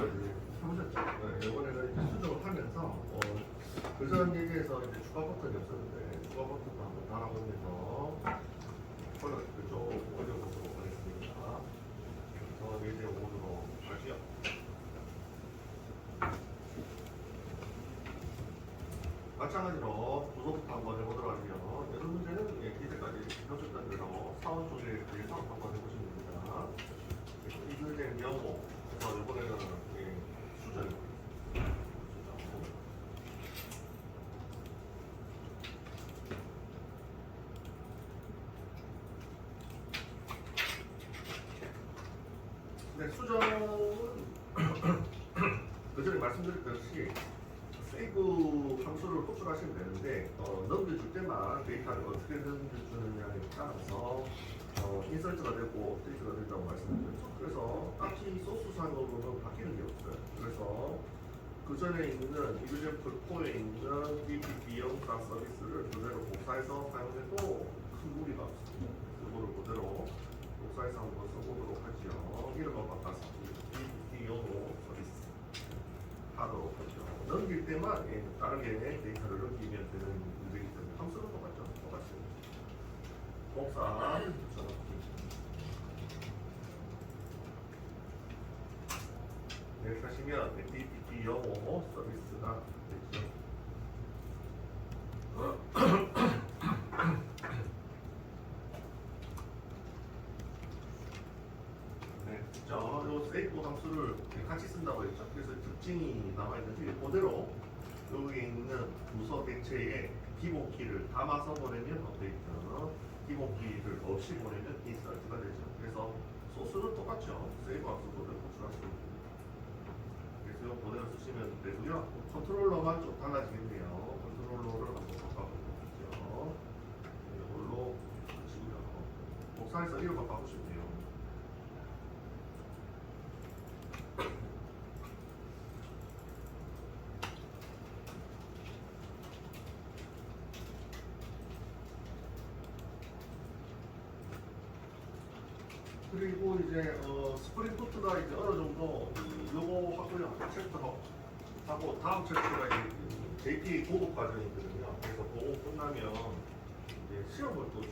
이제 해보셨죠? 네, 이번에는 이제 수정을 하면서 그전 얘기에서 이제 추가 버튼이 없었는데 추가 버튼도 한번 달아보면서 컬러를 좀 올려보도록 하겠습니다. 그래서 이제 오도록 할게요. 마찬가지로 부서부터 한번 해보도록 할게요. 이런 문제는 이때까지 해오셨던 대로 사원 쪽에 대해서 한번 해보시면 됩니다. 이 문제는 영어, 그래서 이번에는 수정입니다. 네, 수정은 그 전에 말씀드렸듯이 세이브 함수를 호출하시면 되는데 넘겨줄 때만 데이터를 어떻게 넘겨주느냐에 따라서 인설트가 되고 업데이트가 된다고 말씀드렸죠. 그래서 딱히 소스상으로는 바뀌는 게 없어요. 그래서 그 전에 있는 이그젠플 코에 있는 DPP 영상 서비스를 그대로 복사해서 사용해도 큰 무리가 없습니다. 이거를 그대로 복사해서 한번 써보도록 하죠. 이름만 바꿔서 DPP 영어 서비스 하도록 하죠. 넘길 때만 다르게 데이터를 넘기면 되는 문제이기 때문에 함수는 똑같죠. 똑같이 복사 붙여넣기. 이렇게 하시면 DPP 영어 서비스가 되죠. 네, 요 세이브 함수를 같이 쓴다고 했죠. 그래서 특징이 나와 있는데 그대로 여기 있는 부서 객체에 기본 키를 담아서 보내면 업데이트, 기본 키를 없이 보내면 인스턴트가 되죠. 그래서 소스는 똑같죠. 세이브 함수 그대로 호출할 수 있습니다. 그래서 이거 그대로 쓰시면 되고요. 컨트롤러만 좀 달라지겠네요. 컨트롤러를 한번 바꿔보죠. 이걸로 붙이고요. 복사해서 이름만 바꾸시면 돼요. 그리고 이제 스프링 부트가 이제 어느 정도 요거 하고요. 챕터하고 다음 챕터가 이제 JPA 고급 과정이거든요. 그래서 그거 끝나면 이제 시험을 또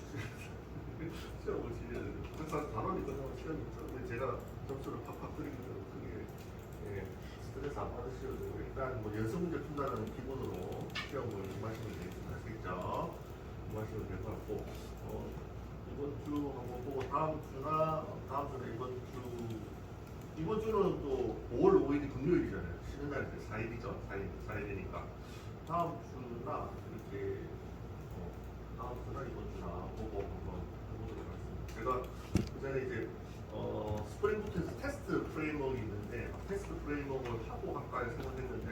시험을 치셔야 돼요. 그래서 단원이 끝나면 시험이 있죠. 근데 제가 점수를 팍팍 드리면 그게 스트레스 안 받으셔도 되고 일단 뭐 연습 문제 푼다는 기본으로 시험을 임하시면 되겠습니다. 아시겠죠? 임하시면 될 것 같고 이번 주 한번 보고 다음 주나 이번 주는 또 5월 5일이 금요일이잖아요. 쉬는 날이 4일이죠. 4일이니까 다음 주나 이렇게 다음 주나 이번 주나 보고 한번 해보도록 하겠습니다. 제가 그 전에 이제 스프링 부트에서 테스트 프레임워크가 있는데 테스트 프레임워크를 하고 할까 생각했는데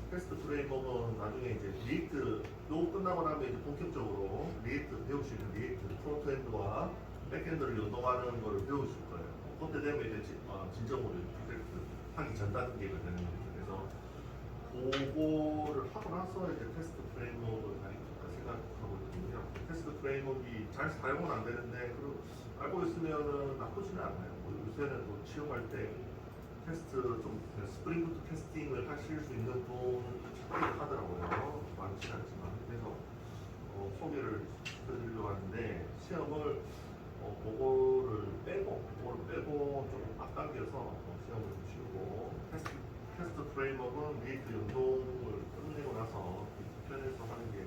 테스트 프레임워크는 나중에 이제 리액트 요거 끝나고 나면 이제 본격적으로 리액트 배울 수 있는 리액트 프론트엔드와 백엔드를 연동하는 거를 배우실 거예요. 그때 되면 이제 진정으로 프로젝트 하기 전 단계가 되는 거죠. 그래서 그거를 하고 나서 이제 테스트 프레임워크를 다닐까 생각하고 있거든요. 테스트 프레임워크가 잘 사용은 안 되는데 그리고 알고 있으면은 나쁘지는 않아요. 요새는 또 취업할 때 테스트 좀 스프링 부트 테스팅을 하실 수 있는 분을 하더라고요. 많지는 않지만 그래서 소개를 시켜드리려고 하는데 시험을 그거를 빼고 좀 앞당겨서 시험을 좀 치우고 테스트 프레임워크는 리액트 연동을 끝내고 나서 편해서 하는 게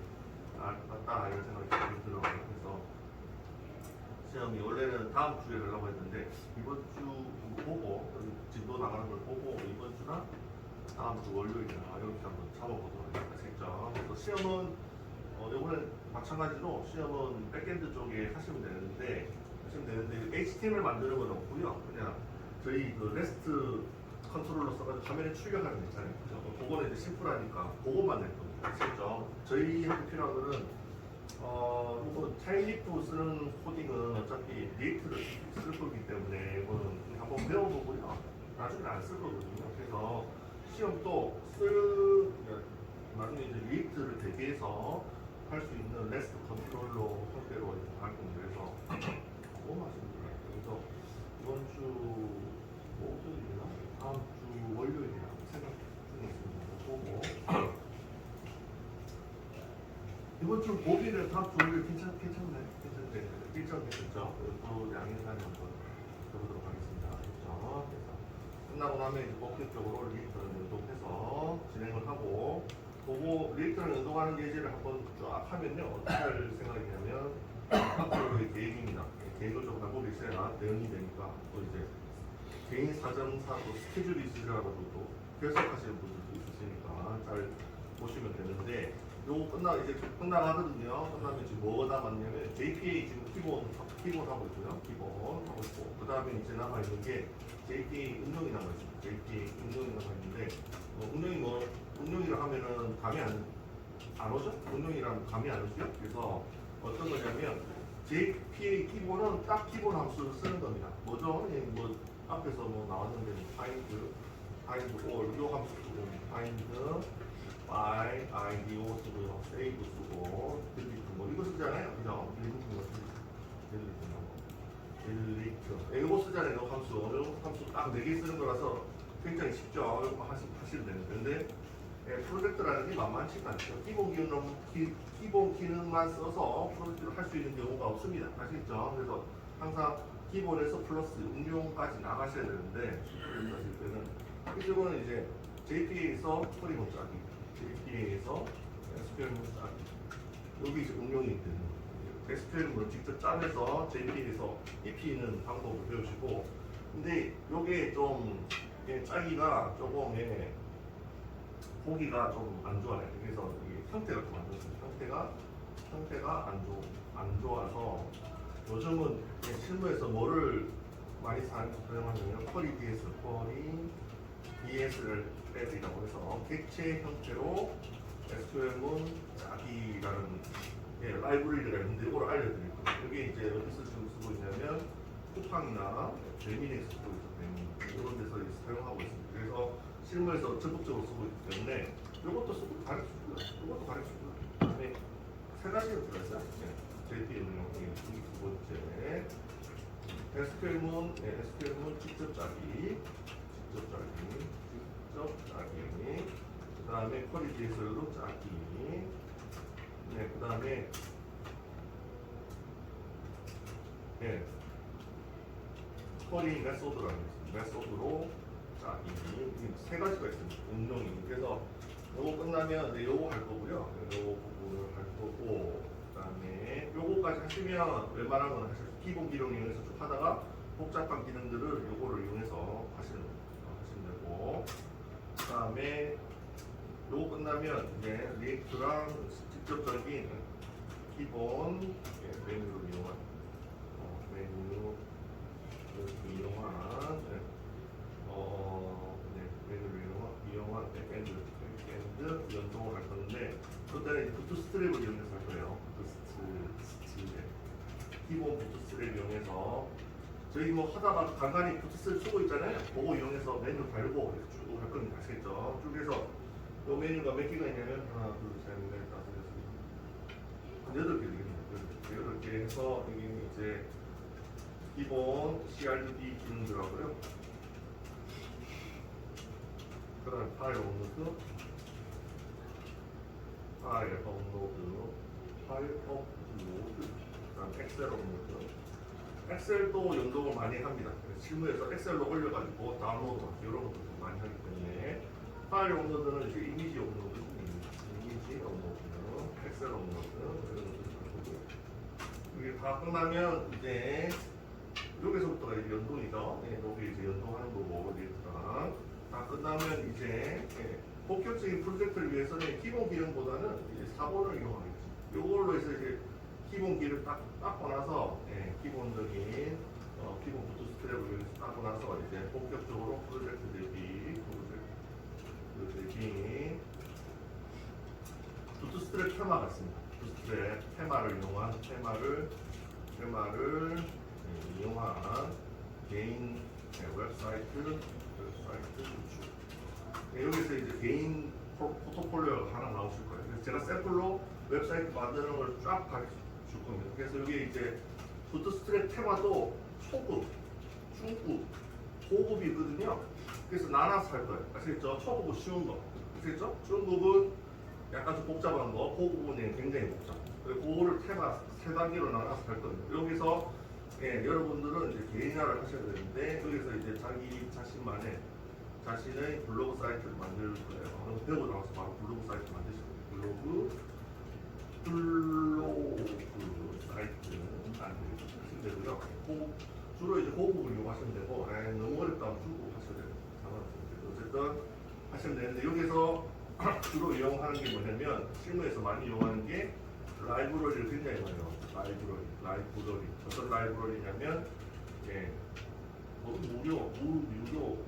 낫다 이런 생각이 들더라고요. 그래서 시험이 원래는 다음 주에 하려고 했는데 이번 주 보고 진도 나가는 걸 보고 이번 주나 다음 주 월요일이나 이렇게 한번 잡아보도록 하겠습니다. 그래서 시험은 이번엔 마찬가지로 시험은 백엔드 쪽에 하시면 되는데 HTML 만드는 건 없고요. 그냥 저희 그 레스트 컨트롤러 써가지고 화면에 출력하는 거 있잖아요. 그거는 이제 심플하니까 그것만 낼 겁니다. 아시겠죠? 저희한테 필요한 거는 이거 차일리프 쓰는 코딩은 어차피 리액트를 쓸 거기 때문에 이거는 한번 배워보고요. 나중에 안 쓸 거거든요. 그래서 시험도 나중에 이제 리액트를 대비해서 할 수 있는 레스트 컨트롤러 형태로 할 건데 그래서 너무 맛있는 것 같아요. 그래서 이번 주 목요일이나 다음 주 월요일 이번 주 고기를 다 좋은데 괜찮네. 괜찮죠? 또 양해사항 한번 해보도록 하겠습니다. 그렇죠? 그래서 끝나고 나면 이제 본격적으로 리액터를 연동해서 진행을 하고, 그거 리액터를 연동하는 예제를 한번 쫙 하면요, 어떻게 할 생각이냐면 앞으로의 계획입니다. 계획을 좀 하고 있어야 대응이 되니까. 또 이제 개인 사정사도 스케줄이 있으시라고도 또 결석하시는 분들도 있으시니까 잘 보시면 되는데, 요거 이제 끝나가거든요. 끝나면 지금 뭐가 남았냐면 JPA 지금 기본 하고 있고요. 기본 하고 있고, 그 다음에 이제 남아 있는 게 JPA 응용이 남아 있습니다. JPA 응용이 남아 있는데, 응용이라 하면은 감이 안 오죠? 응용이라면 감이 안 오죠? 그래서 어떤 거냐면 JPA 기본은 딱 기본 함수를 쓰는 겁니다. 뭐죠? 뭐 앞에서 뭐 나왔는데 find all 요 함수 쓰고 find by IDO 쓰고요, save 쓰고 delete 뭐 이거 쓰잖아요, 그죠? delete 이거 쓰잖아요. 이 함수 딱 4개 쓰는 거라서 굉장히 쉽죠. 이거 하시면 되는데 프로젝트라는 게 만만치가 않죠. 기본 기능만 써서 프로젝트를 할 수 있는 경우가 없습니다. 아시겠죠? 그래서 항상 기본에서 플러스 응용까지 나가셔야 되는데, 사실 때는 이쪽은 이제 JPA에서 포리곤 짜기, JPA에서 SQL문 짜기, 여기 이제 응용이 되는 거예요. SQL문을 직접 짜면서 JPA에서 입히는 방법을 배우시고, 근데 요게 좀 짜기가 조금 보기가 좀 안 좋아요. 그래서 이게 형태가 좀 안 좋습니다. 형태가 안 좋아서 요즘은 실무에서 뭐를 많이 사용하냐면 쿼리 DS를 랩이라고 해서 객체 형태로 SQL문 짜기라는 라이브러리가 있는데 이걸 알려드릴 거예요. 이게 이제 어디서 지금 쓰고 있냐면 쿠팡이나 재미니에서 쓰고 있기 때문에 이런 데서 사용하고 있습니다. 그래서 실무에서 적극적으로 쓰고 있기 때문에 이것도 쓰고 가르쳐주고요. 이것도 가르쳐주고요. 그다음에 3가지가 들어있어요. JPA 응용이 두 번째, SQL문 직접 짜기, 그 다음에 쿼리 DSL도 짜기, 그 다음에 쿼리 메소드라는 게 있습니다. 메소드로 짜기, 3가지가 있습니다. 응용이. 그래서 요거 끝나면 이제 요거 할 거고요. 요거 부분을 할 거고, 그 다음에 요거까지 하시면 웬만한 건 사실 기본 기능 이용해서 쭉 하다가 복잡한 기능들을 요거를 이용해서 하시면 되고, 그 다음에 요거 끝나면 이제 리액트랑 직접적인 기본 메뉴를 이용한 메뉴를 이용한 백엔드 연동을 할 건데, 그때는 부트스트랩을 이용해서 할 거예요. 기본 부트스트랩 이용해서 저희 뭐 하다가 간간히 부트스트랩 쓰고 있잖아요. 그거 이용해서 메뉴 달고 쭉 할 겁니다. 아시겠죠? 쭉 해서 이 메뉴가 몇 개가 있냐면 하나, 둘, 셋, 넷, 다섯, 여섯, 8개 되겠네요. 8개 해서 여기 이제 기본 CRDB 기능들하고요. 그 다음에 파일 업로드, 그 다음 엑셀 업로드. 엑셀도 연동을 많이 합니다. 실무에서 엑셀로 올려가지고 다운로드 이런 것도 좀 많이 하기 때문에 파일 업로드는 이제 이미지 업로드, 엑셀 업로드 이런 것도 이게 다 끝나면 이제 여기서부터가 이제 연동이죠. 여기 이제 연동하는 거고, 리액트랑 다 끝나면 이제 본격적인 프로젝트를 위해서는 기본 기능보다는 이제 4번을 이용하겠죠. 이걸로 해서 이제 기본 기를 딱 닦고 나서 기본적인 기본 부트스트랩을 닦고 나서 이제 본격적으로 프로젝트 대비 부트스트랩 테마 같습니다. 부트스트랩 테마를 이용한 개인 웹사이트 구축. 여기서 이제 개인 포트폴리오가 하나 나오실 거예요. 그래서 제가 샘플로 웹사이트 만드는 걸 쫙 가르쳐 줄 겁니다. 그래서 여기 이제 부트스트랩 테마도 초급, 중급, 고급이거든요. 그래서 나눠서 할 거예요. 아시겠죠? 초급은 쉬운 거. 아시겠죠? 중급은 약간 좀 복잡한 거, 그 부분이 굉장히 복잡. 그리고 그거를 테마 세 단계로 나눠서 할 거든요. 여기서 여러분들은 이제 개인화를 하셔야 되는데 여기서 이제 자기 자신의 블로그 사이트를 만들 거예요. 배우고 나와서 바로 블로그 사이트 만드시면 돼요. 블로그 사이트 만드시면 되고요. 주로 이제 그 부분을 이용하시면 되고, 너무 어렵다면 주고 하셔야 돼요. 상관없습니다. 어쨌든 하시면 되는데 여기서 주로 이용하는 게 뭐냐면 실무에서 많이 이용하는 게 라이브러리를 굉장히 많이 이용해요. 라이브러리. 어떤 라이브러리냐면 무료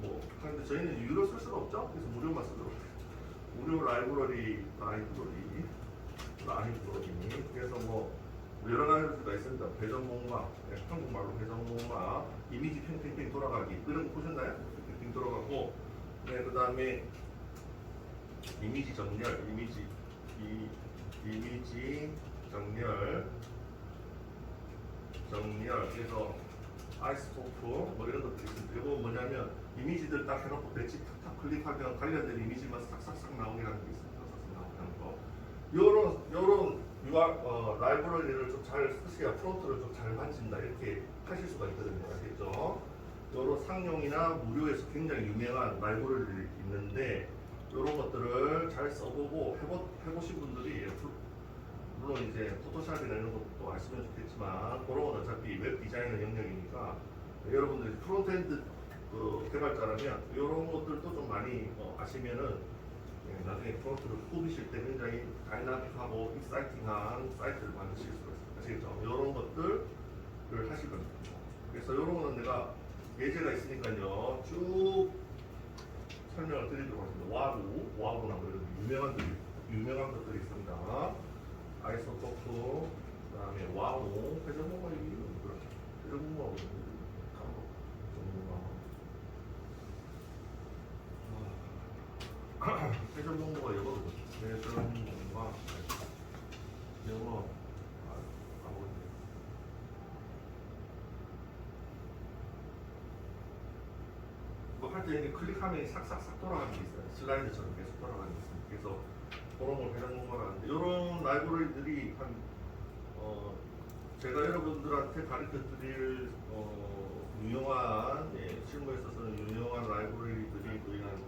뭐 하는데 저희는 유료 쓸 수가 없죠. 그래서 무료만 쓰도록 해요. 무료 라이브러리. 그래서 뭐 여러 가지가 있습니다. 배전공마, 한국말로 배전공마, 이미지 팽팽 돌아가기 이런 거 보셨나요? 팽팽 돌아가고, 그 다음에 이미지 정렬, 이미지 정렬. 그래서 아이스토프 뭐 이런 것들이 있습니다. 이거 뭐냐면 이미지들 딱 해놓고 배치 탁탁 클릭하면 관련된 이미지만 싹싹싹 나오게 하는 게 있습니다. 싹싹 나오게 하는 거. 요런 라이브러리를 좀 잘 쓰셔야 프론트를 좀 잘 만진다 이렇게 하실 수가 있거든요. 아시겠죠? 요런 상용이나 무료에서 굉장히 유명한 라이브러리들이 있는데 요런 것들을 잘 써보고 해보신 분들이 물론 이제 포토샵이나 이런 것도 아시면 좋겠지만 그런 건 어차피 웹 디자이너 영역이니까 여러분들이 프론트엔드 개발자라면 이런 것들도 좀 많이 아시면은 나중에 프론트를 꾸미실 때 굉장히 다이나믹하고 익사이팅한 사이트를 만드실 수가 있습니다. 아시겠죠? 이런 것들을 하실 겁니다. 그래서 이런 거는 내가 예제가 있으니까요 쭉 설명을 드리도록 하겠습니다. 와우나 뭐 이런 유명한 것들이 있습니다. 아이소토프, 그다음에 와우, 회전목마 이게 뭐더라? 회전목마 회전목마가 영어거든요. 회전목마 영어 할 때 이렇게 클릭하면 싹싹싹 돌아가는 게 있어요. 슬라이드처럼 계속 돌아가는 게 있습니다. 그래서 그런 걸 회전목마를 하는데 이런 라이브러리들이 제가 여러분들한테 가르쳐드릴 유용한 실무에 있어서는 유용한 라이브러리들이 거의 한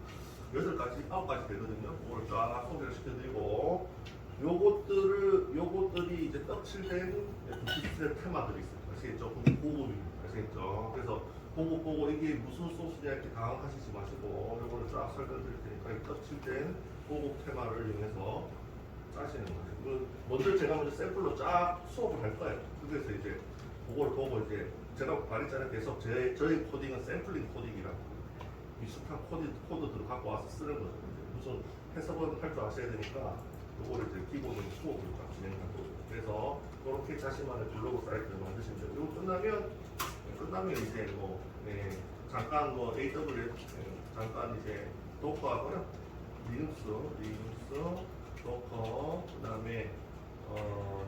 8가지, 9가지 되거든요. 그걸 쫙 소개를 시켜드리고 요것들이 이제 떡칠된 디스플레이 테마들이 있어요. 아시겠죠? 고급입니다. 아시겠죠? 그래서 보고 이게 무슨 소스냐 이렇게 당황하시지 마시고 요거를 쫙 설명드릴 테니까 이 떡칠된 고급 테마를 이용해서 짜시는 거예요. 먼저 제가 먼저 샘플로 쫙 수업을 할 거예요. 그래서 이제 그걸 보고 이제 제가 말했잖아요. 계속 저희 코딩은 샘플링 코딩이라고 익숙한 코드들을 갖고 와서 쓰는 거죠. 무슨 해석은 할 줄 아셔야 되니까 요거를 이제 기본적인 수업을 딱 진행하고 그래서 그렇게 자신만의 블로그 사이트를 만드시면 돼요. 이거 끝나면 이제 잠깐 AWS 잠깐 이제 도커하고요. 리눅스 도커 그다음에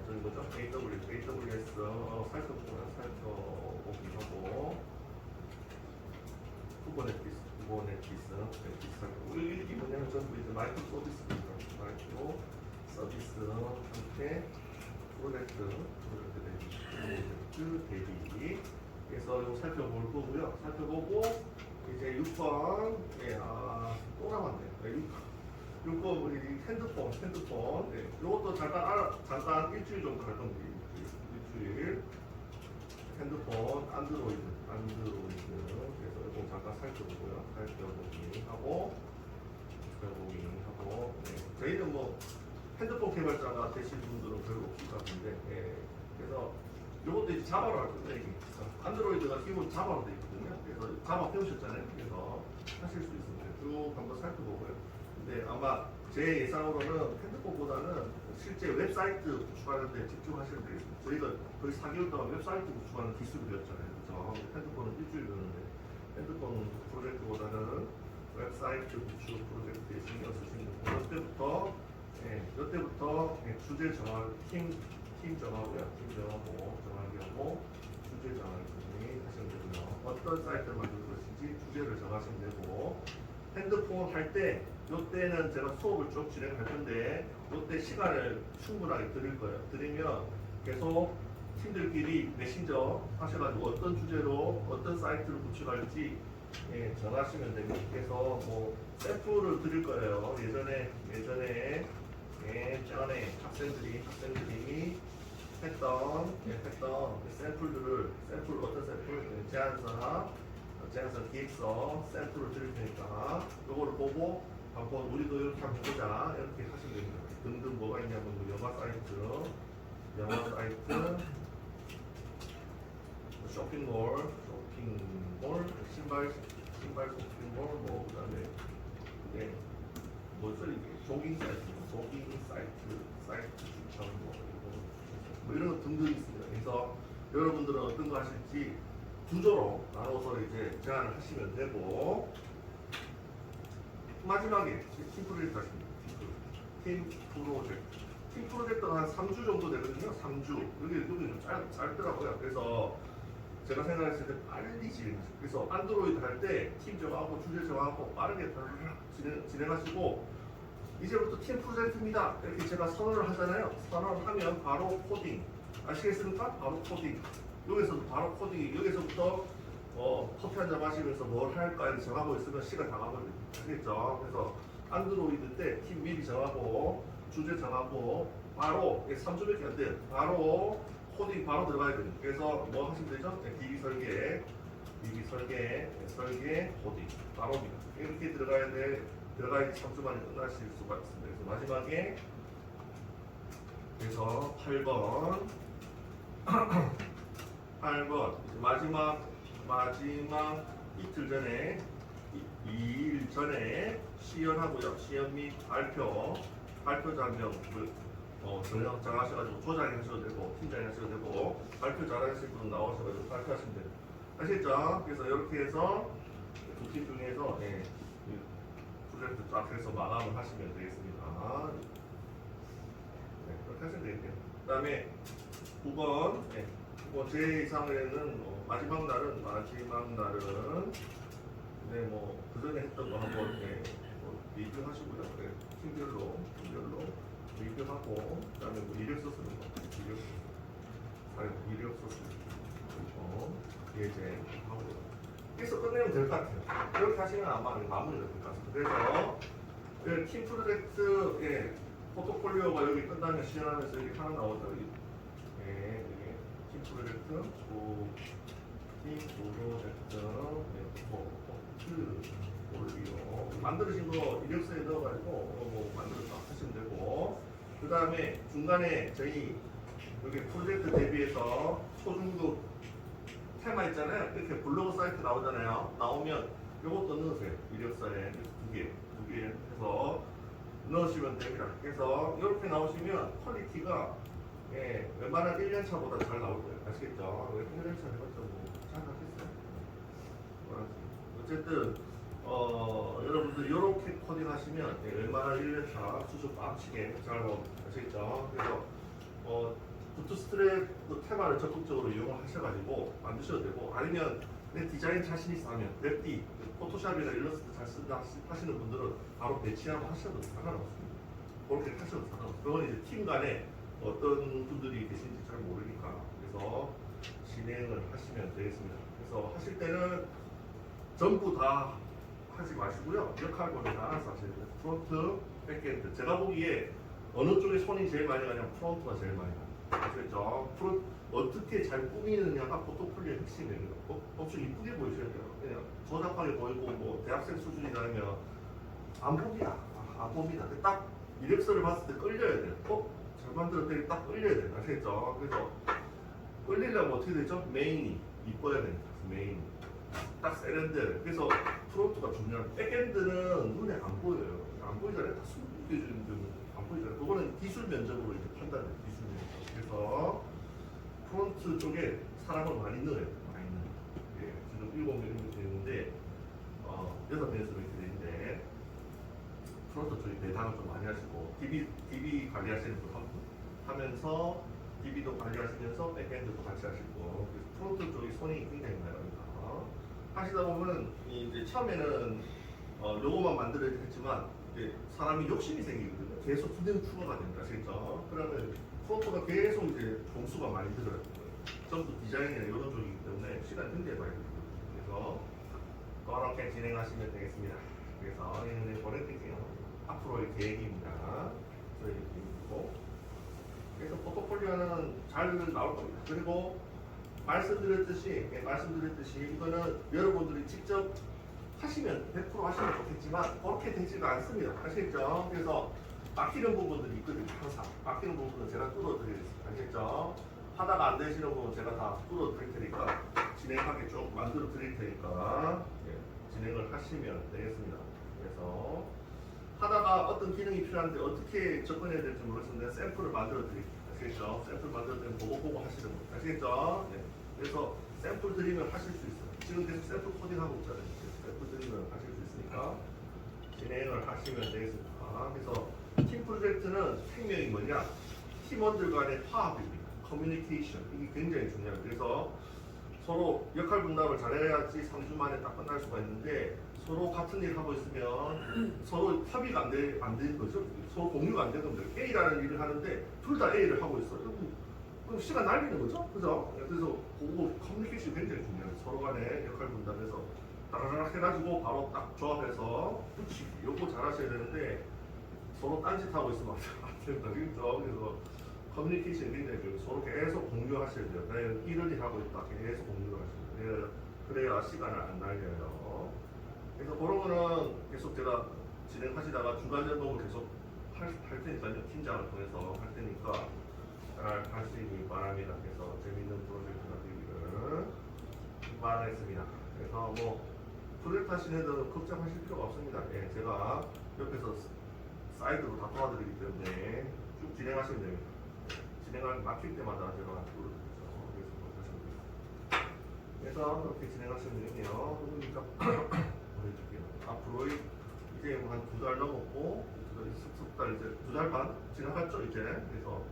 저기 뭐죠? AWS 살펴보기 하고 쿠버네티스 이게 뭐냐면 전부 이제 마이크로 서비스입니다. 마이크로 서비스 형태 프로젝트 대비 그래서 이거 살펴볼 거고요. 살펴보고 이제 6번 또 남았네요. 6번 우리 핸드폰 이것도 잠깐 일주일 정도 할 겁니다. 일주일 핸드폰 안드로이드 그래서 이거 잠깐 살펴보고요. 살펴보기 하고 저희는 뭐 핸드폰 개발자가 되실 분들은 별로 없을 것 같은데 그래서 이것도 이제 자바로 할 건데 이게 안드로이드가 기본 자바로 되어 있거든요. 그래서 자바 배우셨잖아요. 그래서 하실 수 있습니다. 쭉 한번 살펴보고요. 근데 아마 제 예상으로는 핸드폰보다는 실제 웹사이트 구축하는 데 집중하시면 되겠습니다. 저희가 거의 4개월 동안 웹사이트 구축하는 기술을 배웠잖아요. 그렇죠? 핸드폰은 일주일 배우는데 핸드폰 프로젝트보다는 웹사이트 구축 프로젝트에 신경 쓰시는 거고 이때부터 주제 정할 팀 정하고요. 정하기 하고 주제 정하기 하시면 되고요. 어떤 사이트를 만들 것인지 주제를 정하시면 되고 핸드폰 할 때 이때는 제가 수업을 쭉 진행할 건데 이때 시간을 충분하게 드릴 거예요. 드리면 계속 팀들끼리 메신저 하셔가지고 어떤 주제로 어떤 사이트를 구축할지 예, 정하시면 됩니다. 그래서 뭐 샘플을 드릴 거예요. 예전에 전에 학생들이 했던 샘플 어떤 샘플 제안서 기획서 샘플을 드릴 테니까 요거를 보고 한번 우리도 이렇게 한번 해보자 이렇게 하시면 됩니다. 등등 뭐가 있냐면 영화 사이트 쇼핑몰 신발 쇼핑몰 뭐 그다음에 네 뭐죠 이게 조깅 사이트 추천 뭐 이런 거 등등 있습니다. 그래서 여러분들은 어떤 거 하실지 구조로 나눠서 이제 제안을 하시면 되고 마지막에 팀 프로젝트 하십니다. 팀 프로젝트가 한 3주 정도 되거든요. 3주 여기 좀 짧더라고요. 그래서 제가 생각했을 때 빨리 진행하시고 그래서 안드로이드 할 때 팀 정하고 주제 정하고 빠르게 진행하시고 이제부터 팀 프로젝트입니다. 이렇게 제가 선언을 하잖아요. 선언하면 바로 코딩 아시겠습니까? 바로 코딩 여기서도 바로 코딩 여기서부터 커피 한잔 마시면서 뭘 할까 정하고 있으면 시간 다 가버립니다. 아시겠죠? 그래서 안드로이드 때 팀 미리 정하고 주제 정하고 바로 3주밖에 안 돼요. 바로 코딩 바로 들어가야 돼요. 그래서 뭐 하시면 되죠? DB 설계, 코딩 바로입니다. 이렇게 들어가야지 3주 만에 끝나실 수가 있습니다. 그래서 마지막에 그래서 8번 마지막 이틀 전에 2일 전에 시연하고요. 시연 및 발표 장면을 정하셔가지고 조장이 하셔도 되고 팀장이 하셔도 되고 발표 잘하실 분 나오셔가지고 발표하시면 돼요. 아시겠죠? 그래서 이렇게 해서 두 팀 중에서 프로젝트 쫙 해서 마감을 하시면 되겠습니다. 네, 그렇게 하시면 되겠네요. 그 다음에 9번 제 이상에는 마지막 날은 네, 뭐 그전에 했던 거 한번 리뷰하시고요. 네, 팀별로 리뷰하고 그다음에 뭐 이력서 쓰는 거 이력서 쓰는 거 예제 하고요. 그래서 끝내면 될 것 같아요. 이렇게 하시면 아마 마무리가 될 것 같습니다. 그래서 팀 프로젝트 포트폴리오가 여기 끝나면 시연하면서 여기 하나 나오죠. 여기 팀 프로젝트 포트폴리오 만들어진 거 이력서에 넣어가지고 뭐 만들어서 하시면 되고 그 다음에 중간에 저희 여기 프로젝트 대비해서 초중급 테마 있잖아요. 이렇게 블로그 사이트 나오잖아요. 나오면 이것도 넣으세요. 이력서에 두 개 해서 넣으시면 됩니다. 그래서 이렇게 나오시면 퀄리티가 웬만한 1년차보다 잘 나올 거예요. 아시겠죠? 1년차 해봤자 뭐 잘하겠어요. 어쨌든 여러분들 이렇게 코딩 하시면 웬만한 1년차 수준 빡치게 잘 나옵니다. 아시겠죠? 그래서 부트스트랩 테마를 적극적으로 이용을 하셔가지고 만드셔도 되고 아니면 내 디자인 자신 있으면 웹디, 포토샵이나 일러스트 잘 쓴다 하시는 분들은 바로 배치하고 하셔도 상관없습니다. 그렇게 하셔도 상관없습니다. 그건 이제 팀 간에 어떤 분들이 계신지 잘 모르니까 그래서 진행을 하시면 되겠습니다. 그래서 하실 때는 전부 다 하지 마시고요. 역할별로 나눠서 하셔야 돼요. 프론트, 백엔드. 제가 보기에 어느 쪽에 손이 제일 많이 가냐면 프론트가 제일 많이 가요. 아시겠죠? 어떻게 잘 꾸미느냐가 포트폴리오의 핵심이에요. 엄청 이쁘게 보이셔야 돼요. 그냥 저작하게 보이고 뭐 대학생 수준이라면 안 봅니다. 딱 이력서를 봤을 때 끌려야 돼요. 잘 만들었더니 딱 끌려야 돼요. 아시겠죠? 그래서 끌리려면 어떻게 되죠? 메인이 이뻐야 됩니다. 메인. 딱 세련돼. 그래서 프론트가 중요한. 백엔드는 눈에 안 보여요. 안 보이잖아요. 다 숨겨주는 데는 안 보이잖아요. 그거는 기술 면적으로 이제 판단해요. 기술 면적. 그래서 프론트 쪽에 사람을 많이 넣어요. 지금 7명 이렇게 되는데 6명에서 이렇게 되는데 프론트 쪽에 배당을 좀 많이 하시고 DB 관리하시는 분 하면서 DB도 관리하시면서 백엔드도 같이 하시고 그래서 프론트 쪽이 손이 굉장히 많이 갑니다. 하시다 보면 이제 처음에는 요거만 만들어야 했지만 이제 사람이 욕심이 생기거든요. 계속 기능 추가가 됩니다. 아시겠죠? 그러면 프론트가 계속 이제 공수가 많이 들어요. 전부 디자인이나 이런 쪽이기 때문에 시간이 굉장히 많이 들거든요. 그래서 그렇게 진행하시면 되겠습니다. 그래서 얘는 보내드릴게요. 앞으로의 계획입니다. 저희 계획이고. 그래서 포트폴리오는 잘 나올 겁니다. 그리고 말씀드렸듯이 이거는 여러분들이 직접 하시면 100% 하시면 좋겠지만 그렇게 되지가 않습니다. 아시겠죠? 그래서 막히는 부분들이 있거든요. 항상 막히는 부분은 제가 뚫어드리겠습니다. 아시겠죠? 하다가 안 되시는 부분은 제가 다 뚫어드릴 테니까 진행하게 쭉 만들어 드릴 테니까 진행을 하시면 되겠습니다. 그래서 하다가 어떤 기능이 필요한데 어떻게 접근해야 될지 모르겠는데 샘플을 만들어 드릴게요. 아시겠죠? 샘플 만들 때는 보고 하시는 거예요. 아시겠죠? 그래서 샘플 드리면 하실 수 있어요. 지금 계속 샘플 코딩하고 있잖아요. 샘플 드리면 하실 수 있으니까 진행을 하시면 되겠습니다. 그래서 팀 프로젝트는 생명이 뭐냐? 팀원들 간의 화합입니다. 커뮤니케이션. 이게 굉장히 중요해요. 그래서 서로 역할 분담을 잘해야지 3주 만에 딱 끝날 수가 있는데 서로 같은 일 하고 있으면 서로 협의가 안 되는 거죠. 서로 공유가 안 되는 겁니다. A라는 일을 하는데 둘 다 A를 하고 있어요. 그럼 시간 날리는 거죠. 그죠? 그래서 그거 커뮤니케이션이 굉장히 중요해요. 서로 간에 역할 분담해서 따라락 해가지고 바로 딱 조합해서 붙이기. 요거 잘 하셔야 되는데 서로 딴짓하고 있으면 안 된다. 그죠? 그래서 커뮤니케이션이 굉장히 중요해요. 서로 계속 공유하셔야 돼요. 내가 이런 일 하고 있다. 계속 공유를 하셔야 돼요. 그래야 시간을 안 날려요. 그래서 그런 거는 계속 제가 진행하시다가 중간 점검을 계속 할 테니까요. 팀장을 통해서 할 테니까 잘 하시기 바랍니다. 그래서 재밌는 프로젝트가 되기를 바라겠습니다. 그래서 뭐 프로젝트 하시는 애들은 걱정하실 필요가 없습니다. 제가 옆에서 사이드로 다 도와드리기 때문에 쭉 진행하시면 됩니다. 진행을 막힐 때마다 제가 도와드리죠. 그래서 그렇게 진행하시면 되겠네요. 그러니까 보내줄게요. 앞으로 이제 한 2달 넘었고 석 달 이제 2달 반 지나갔죠 이제. 그래서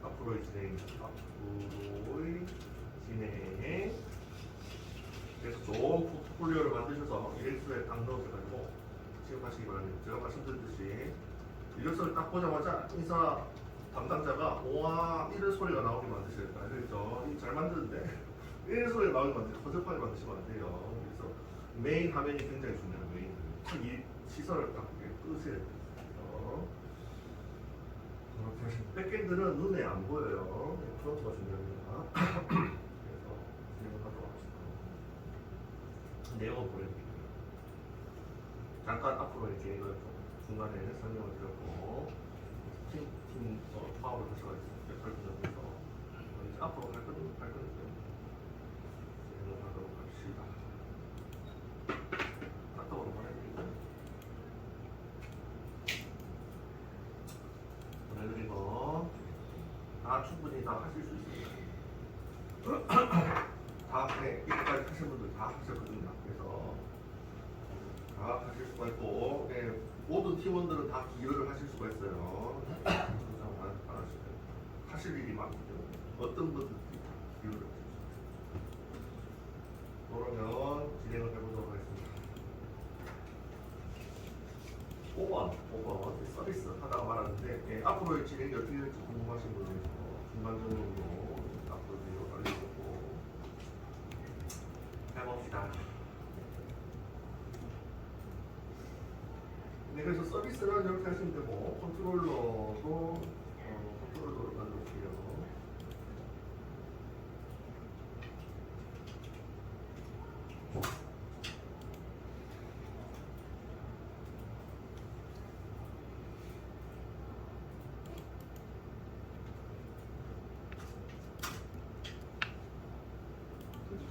앞으로의 진행, 그래서 좋은 포트폴리오를 만드셔서 이력서에 딱 넣으셔가지고 지급하시기 바랍니다. 제가 말씀드렸듯이 이력서를 딱 보자마자 인사 담당자가 와 이런 소리가 나오게 만드셔야 돼요. 알겠죠? 잘 만드는데 이런 소리가 나오게 만드시면 허접하게 만드시면 안 돼요. 그래서 메인 화면이 굉장히 중요해요. 메인 이 시선을 딱 끄셔야 돼요. 그렇게 하시면 백엔드는 눈에 안 보여요. 프론트가 중요합니다. 그래서 진행을 하도록 하겠습니다. 내용을 보여드릴게요. 잠깐 앞으로 이렇게 이걸 중간에 설명을 드렸고 팀 파업을 하셔가지고 역할 분석해서 이제 앞으로 할 거니까 진행을 하도록 합시다. 카톡으로 보내드리고 보내드리고 다 충분히 다 하실 수 있습니다. 다 이때까지 하신 분들 다 하셨거든요. 그래서 다 하실 수가 있고 모든 팀원들은 다 기여를 하실 수가 있어요. 하실 일이 많기 때문에 어떤 분들이 다 기여를 하실 수 있어요. 그러면 진행을 해보도록 하겠습니다. 5번 서비스 하다가 말았는데 앞으로의 진행이 어떻게 될지 궁금하신 분은 중간적으로 앞으로 내용 알려주고 해봅시다. 그래서 서비스는 이렇게 하시면 되고 컨트롤러도 만들게요.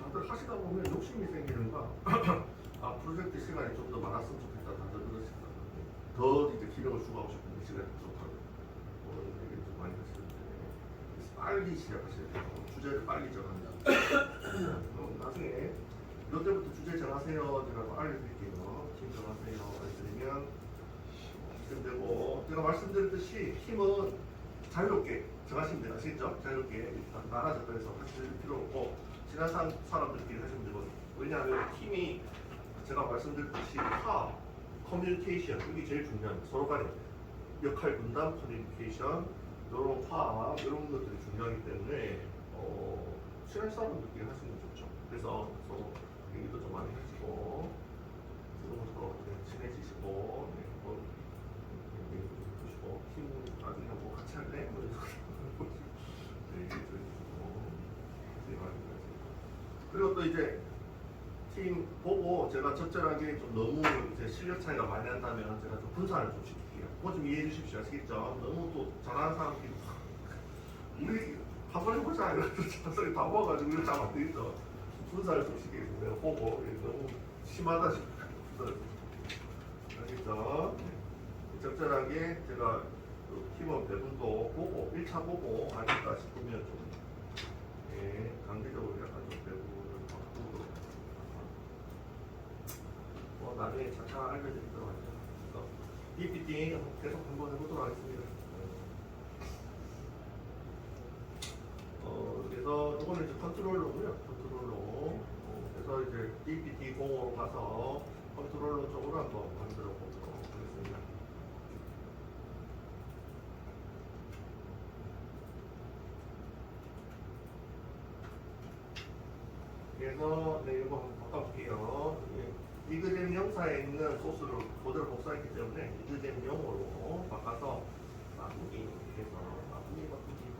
다들 하시다 보면 욕심이 생기는 거. 프로젝트 시간이 좀 더 많았으면 좋겠다. 다들 그러시다. 더 이제 기력을 추가하고 싶은데 시간이 부족하고 얘기를 좀 많이 하시는데 빨리 시작하셔야 돼요. 주제를 빨리 정합니다. 나중에 몇 때부터 주제 정하세요. 제가 알려드릴게요. 팀 정하세요. 알려드리면 되고 제가 말씀드렸듯이 팀은 자유롭게 정하시면 돼요. 아시겠죠? 자유롭게 나눠졌다 해서 하실 필요 없고 친한 사람들끼리 하시면 되거든요. 왜냐하면 팀이 제가 말씀드렸듯이 커뮤니케이션 이게 제일 중요합니다. 서로 간의 역할 분담, 커뮤니케이션, 이런 화합 이런 것들이 중요하기 때문에 친한 사람들끼리 하시는 게 좋죠. 그래서 서로 얘기도 좀 많이 하시고 서로 친해지시고 보시고 팀 나중에 뭐 같이 할래? 뭐 이런 얘기도 해주고 그리고 또 이제 팀 보고 제가 적절하게 좀 너무 이제 실력 차이가 많이 난다면 제가 좀 분산을 좀 시킬게요. 그거 좀 이해해 주십시오. 아시겠죠? 너무 또 잘하는 사람끼리 우리 한번 해보자 이러면서 자석이 다 모아가지고 이렇게 하면 안 되겠죠. 분산을 좀 시키겠습니다. 내가 보고 너무 심하다 싶으면 분산을 좀 알겠죠? 적절하게 제가 그 팀원 대분도 보고 1차 보고 아니다 싶으면 좀 강제적으로 약간 좀 대부분을 바꾸도록 나중에 차차 알려드리도록 하죠. 그래서 PPT 계속 한번 해보도록 하겠습니다. 그래서 이거는 이제 컨트롤러고요. 컨트롤러. 그래서 이제 PPT 공으로 가서 컨트롤러 쪽으로 한번 만들어 보도록 하겠습니다. 그래서 이거 한번 바꿔볼게요. 이그잼 영사에 있는 소스를 그대로 복사했기 때문에 이그잼 영어로 바꿔서 바꾸기 해서 바꾸기 바꾸시고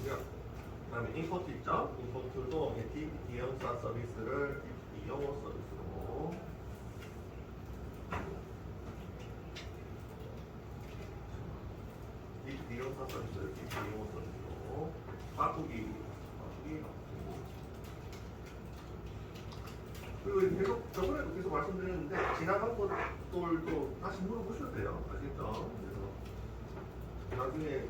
그 다음에 임포트 있죠? 임포트도 DPT 영사 서비스를 DPT 영어 서비스로 DPT 영사 서비스를 DPT 영어 서비스로 바꾸기. 그리고 계속 저번에도 계속 말씀드렸는데 지나간 것들도 다시 물어보셔도 돼요. 아시겠죠? 그래서 나중에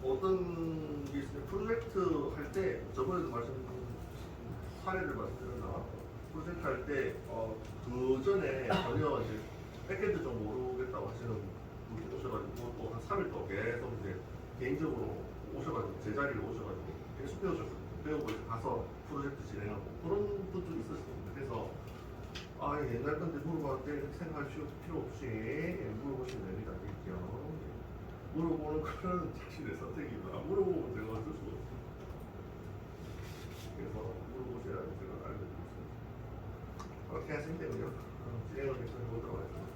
어떤 게 있으면 프로젝트 할 때 저번에도 사례를 말씀드렸나? 프로젝트 할 때 그 전에 전혀 이제 백엔드 좀 모르겠다고 하시는 분이 오셔가지고 또 한 3일 동안 계속 이제 개인적으로 오셔가지고 제자리에 오셔가지고 계속 배우고 가서 프로젝트 진행하고 그런 분들이 있었습니다. 그래서 옛날 건데 물어봤을 때 이렇게 생각할 필요 없이 물어보시면 됩니다. 알겠죠? 물어보는 거는 자신의 선택이고 안 물어보면 제가 어쩔 수가 없어요. 그래서 물어보셔야 제가 알려드리겠습니다. 그렇게 하시면 되고요. 진행을 계속 해보도록 하겠습니다.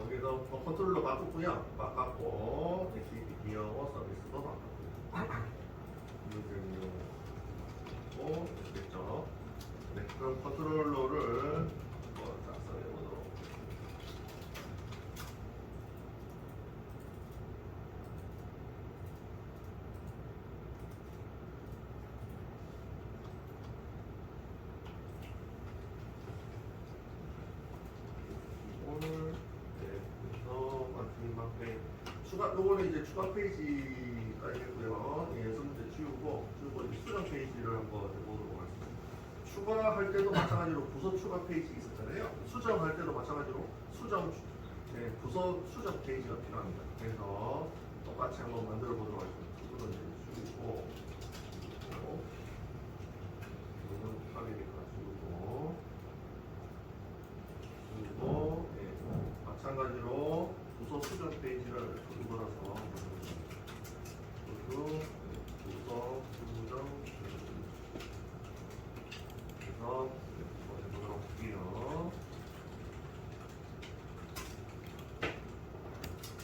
그래서 컨트롤러 바꿨고요. 바꿨고 DPT 영어 서비스도 바꿨고요. 됐죠? 네, 그럼 컨트롤러를 작성해보도록. 오늘 그래서 마지막 요거는 이제 추가 페이지가 있고요. 문제 지우고 이제 수정 페이지를 한번 해보도록 하겠습니다. 추가할 때도 마찬가지로 부서 추가 페이지 있었잖아요. 수정할 때도 마찬가지로 부서 수정 페이지가 필요합니다. 그래서 똑같이 한번 만들어 보도록 하겠습니다. 이거는 이제 지우고 이거는 파괴니까 지우고 마찬가지로 부서 수정 페이지를 만들어서 부서 수정 그래서 해보도록 할게요.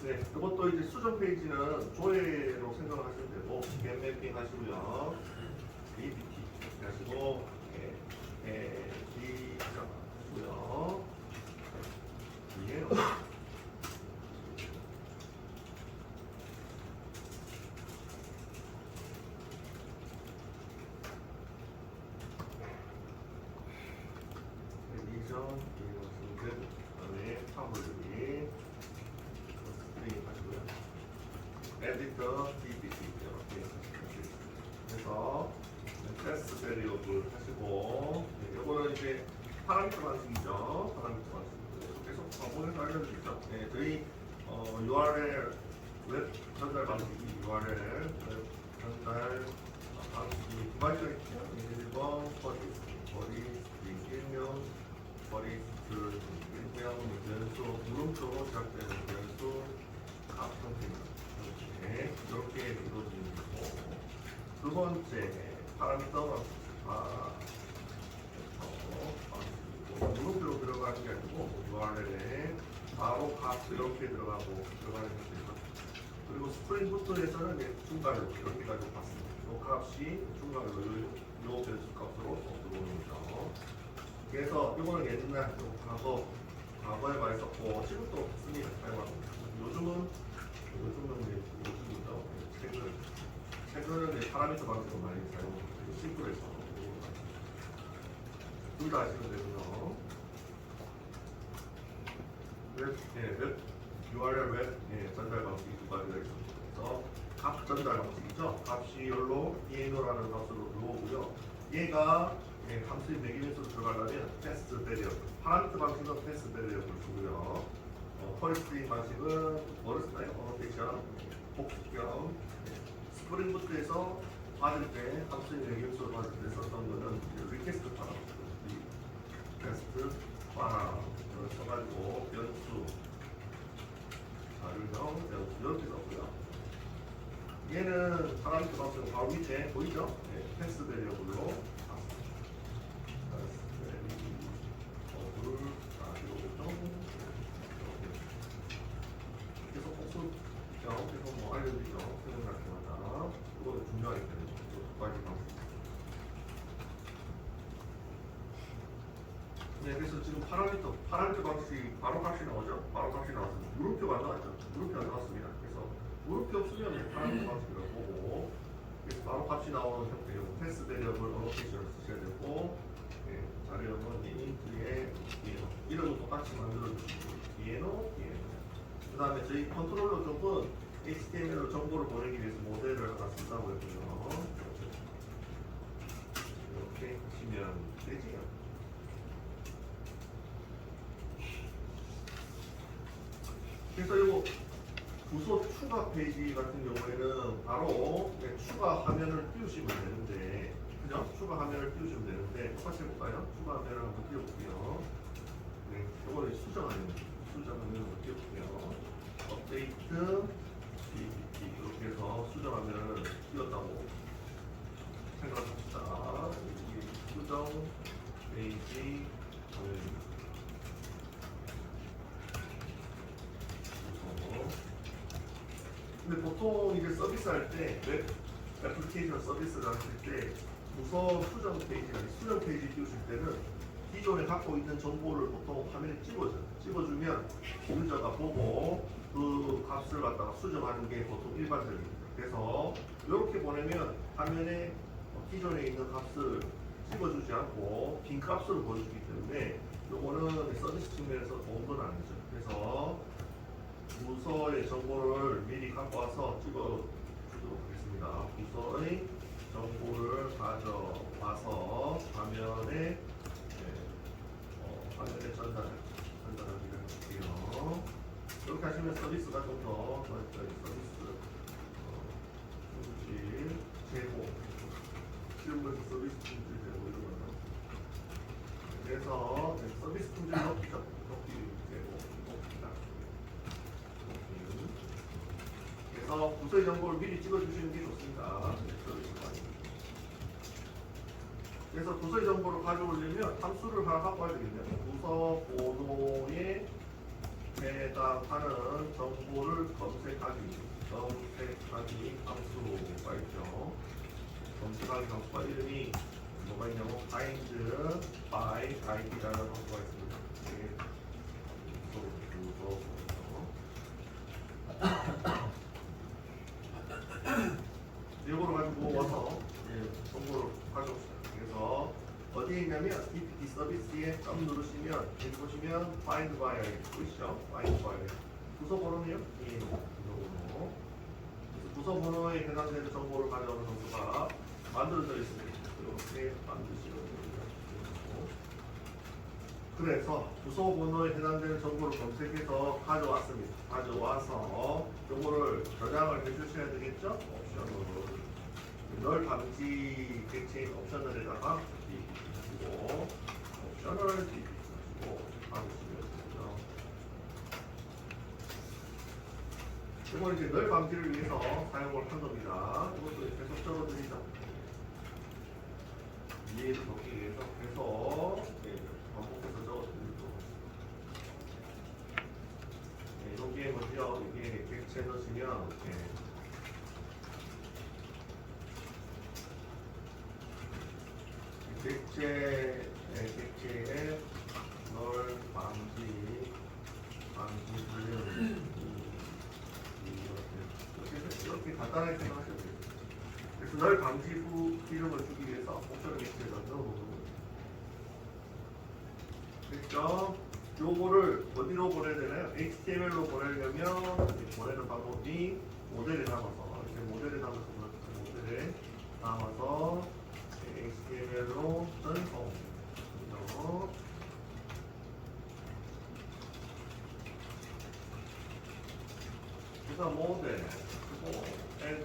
네, 이것도 이제 수정 페이지는 조회로 생각을 하시면 되고 겟 매핑 하시고요. DPT 하시고 하시고요. 그다음에 파블리 하시고요. 에디터 DPT 이렇게 해서 테스트 베리어블 하시고 이거는 이제 파라미터 방식이죠. 파라미터 방식 계속 보내서 알려드리죠. 저희 URL 웹 전달 방식이 URL 웹 전달 방식이 두 가지가 있죠. 1번 버리스트 일명 버리스트 일명 변수 물음표로 시작되는 변수 값 형태입니다. 이렇게 이루어지는 거고, 두 번째 파라미터 물음표로 들어가는 게 아니고 URL에 바로 값 이렇게 들어가는 형태입니다. 그리고 스프링 부트에서는 중괄호 이렇게 가지고 봤습니다. 이 값이 중괄호 이 변수 값으로 들어오는 거죠. 그래서 이거는 옛날 과거에 많이 썼고 지금도 씁니다. 사용하고 요즘은 요즘이죠. 최근은 파라미터 방식으로 많이 사용하고 심플해서 둘 다 아시면 되고요. 웹 URL 웹 전달 방식이 두 가지가 있습니다. 그래서 값 전달 방식이죠. 값이 열로 ENO라는 값으로 들어오고요. 얘가 함수의 매기면서로 들어가려면 패스트 배리어 파라미터 방식은 패스트 배리어를 쓰고요. 펄스트링 방식은 뭐를 쓰나요? 어노테이션 복수경 스프링 부트에서 받을 때 함수의 매기면서로 받을 때 썼던 거는 리퀘스트 파라미터 리퀘스트 파라미터를 써가지고 변수 자료형 변수 이렇게 썼고요. 얘는 파라미터 방식은 바로 밑에 보이죠? 패스 베리어블로 계속 복수 계속 뭐 알려드리죠. 생각날 때마다 그거는 중요하기 때문에 두 가지 방식. 네, 그래서 지금 파라미터 방식이 바로 값이 나오죠? 바로 값이 나왔습니다. 물음표가 안 나왔죠? 물음표 안 나왔습니다. 그래서 물음표 없으면 파라미터 방식이라고 보고, 그래서 바로 값이 나오는 형태로 패스 베리어블 어노테이션을 쓰셔야 되고, 자료형은 인트에 이름은 똑같이 만들어주시고, 그 다음에 저희 컨트롤러 쪽은 HTML로 정보를 보내기 위해서 모델을 하나 쓴다고 했고요. 이렇게 하시면 되지요. 그래서 이거 부서 추가 페이지 같은 경우에는 바로 추가 화면을 띄우시면 되는데, 그죠? 추가 화면을 띄우시면 되는데, 똑같이 해볼까요? 추가 화면을 한번 띄워볼게요. 네, 이거는 수정 화면을 한번 띄워볼게요. 업데이트, 이렇게 해서 수정 화면을 띄웠다고 생각합시다. 수정 페이지 화면입니다. 근데 보통 이제 서비스 할 때, 웹 애플리케이션 서비스를 하실 때, 부서 수정 페이지 띄우실 때는 기존에 갖고 있는 정보를 보통 화면에 찍어주면 유저가 보고 그 값을 갖다가 수정하는 게 보통 일반적입니다. 그래서 이렇게 보내면 화면에 기존에 있는 값을 찍어주지 않고 빈 값으로 보여주기 때문에 이거는 서비스 측면에서 좋은 건 아니죠. 그래서 부서의 정보를 미리 갖고 와서 찍어주도록 하겠습니다. 부서의 정보를 가져와서 화면에 전달하기를 할게요. 이렇게 하시면 서비스가 좀 더 서비스 품질 제고 실무에서 서비스 품질 제고 이런 거는 그래서 서비스 품질 높이죠. 높이 제고 높이다. 그래서 부서의 정보를 미리 찍어주시는 게 좋습니다. 그래서 부서의 정보를 가져오려면 함수를 하나 갖고 와야 되겠네요. 부서 번호에 해당하는 정보를 검색하기 함수가 있죠. 검색하기 함수가 이름이 뭐가 있냐고 find by id라는 함수가 있습니다. 이거를 가지고 와서 정보를 가져옵시다. 그래서 어디에 있냐면 EPT 서비스에 점 누르시면 여기 보시면 find by 보이시죠? find by 부서 번호네요. 번호. 부서 번호에 해당되는 정보를 가져오는 함수가 만들어져 있습니다. 이렇게 만드시면 됩니다. 그래서 부서 번호에 해당되는 정보를 검색해서 가져왔습니다. 가져와서 이거를 저장을 해주셔야 되겠죠? 옵션으로 널 방지 객체인 옵셔널에다가 하시고 옵셔널 하시고 하시면 되죠. 이건 이제 널 방지를 위해서 사용을 한 겁니다. 이것도 계속 적어드리죠. 이해를 돕기 위해서 계속 반복해서 적어드리고 이게 뭐죠? 이게 객체 넣으시면 객체의 널 방지 훈련 이렇게 간단하게 생각하시면 돼요. 그래서 널 방지 후 이름을 주기 위해서 옵션을 객체에다 넣어놓는 거예요. 됐죠? 요거를 어디로 보내야 되나요? HTML로 보내려면 보내는 방법이 모델에 담아서 이렇게 모델에 담아서 모델에 담아서 HTML로 전송. 그래서 모델 그리고 add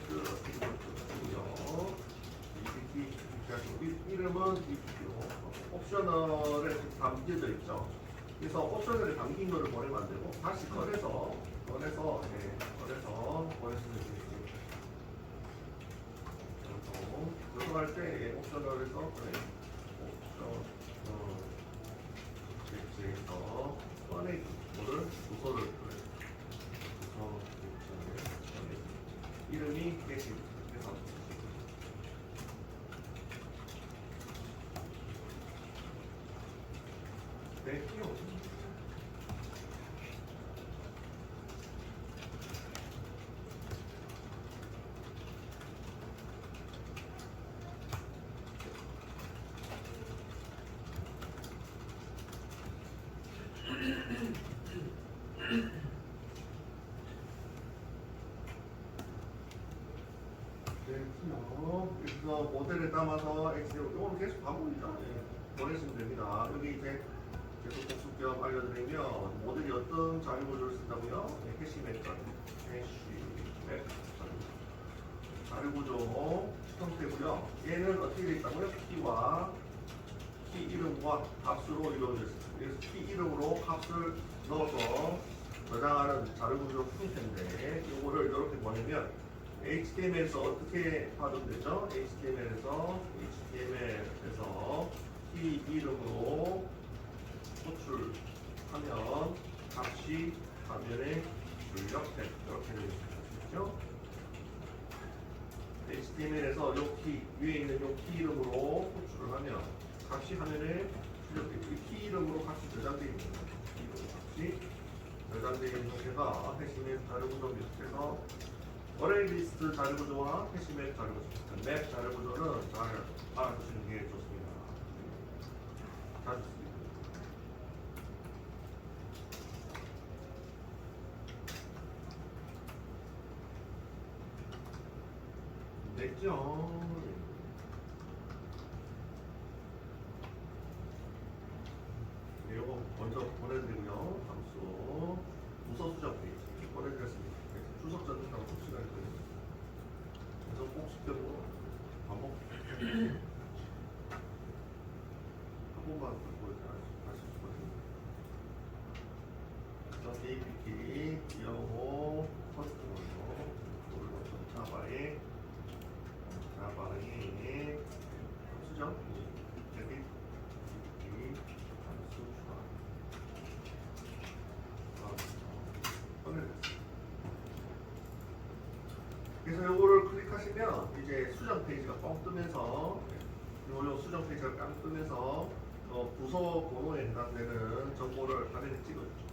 이름은 옵셔널에 담겨져 있죠. 그래서 옵셔널에 담긴 거를 보내면 안 되고 다시 꺼내서 보내시면 되겠습니다. 요청할 때 옵셔널에서 객체에서 꺼내기 뭐를 주소를 이름이 객체입니다. 그래서 객체요. 그래서 모델에 담아서 이거는 계속 반복이죠. 보내시면 됩니다. 여기 이제 계속 복습 겸 알려드리면 모델이 어떤 자료 구조를 쓴다고요? 캐시맥 자료 구조 형태고요. 얘는 어떻게 되어 있다고요? 키와 키 이름과 값으로 이루어져 있습니다. 그래서 키 이름으로 값을 넣어서 저장하는 자료 구조 형태인데 이거를 이렇게 보내면 HTML에서 어떻게 발음되죠? HTML에서 키 이름으로 호출하면 값이 화면에 출력된 이렇게 되어 있죠. HTML에서 이 위에 있는 이 키 이름으로 호출을 하면 값이 화면에 출력되죠. 키 이름으로 값이 저장되어 있는 거예요. 키 이름으로 값이 저장되어 있는 형태가 해시맥 자료 구조 비슷해서 어레이 리스트 자료 구조와 해시맥 자료 구조, 맵 자료 구조는 잘 알아두시는 게 좋습니다. 자주 씁니다. 됐죠? 네, 이거 먼저 보내드리고요. 함수 부서 수정 페이지 보내드렸습니다. 주석 전등하고 시간이 걸립니다. 그래서 꼭 시켜도 반복 한 번만 보여드릴 수 있거든요. 그래서 APK 이어고 커스텀으로 자바에 수정 에딧 함수 추가 꺼내드렸습니다. 그래서 요거를 클릭하시면 이제 수정 페이지가 뻥 뜨면서 요 수정 페이지가 깡 뜨면서 부서 번호에 해당되는 정보를 화면에 찍어주죠.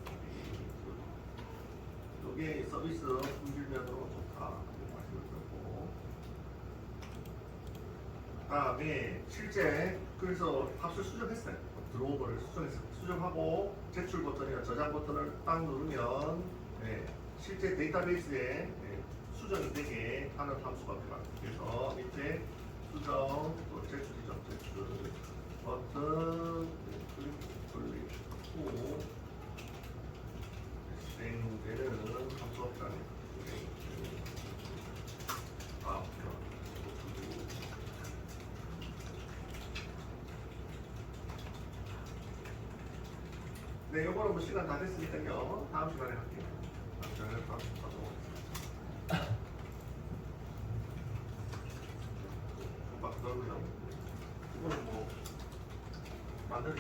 이게 서비스 품질면으로 좋다 이렇게 말씀을 드렸고, 다음에 실제 그래서 값을 수정했어요. 들어온 거를 수정했어요. 수정하고 제출 버튼이나 저장 버튼을 딱 누르면 실제 데이터베이스에 수정이 되게 하는 함수가 들어갑니다. 그래서 밑에 수정, 또 제출이죠. 제출 버튼 클릭 후 실행되는 함수가 들어갑니다. 네, 요거는 뭐 시간 다 됐으니까요. 다음 시간에 할게요. 다음 시간에 가도록 하겠습니다. 금방 그러고요. 이거는 뭐 만드는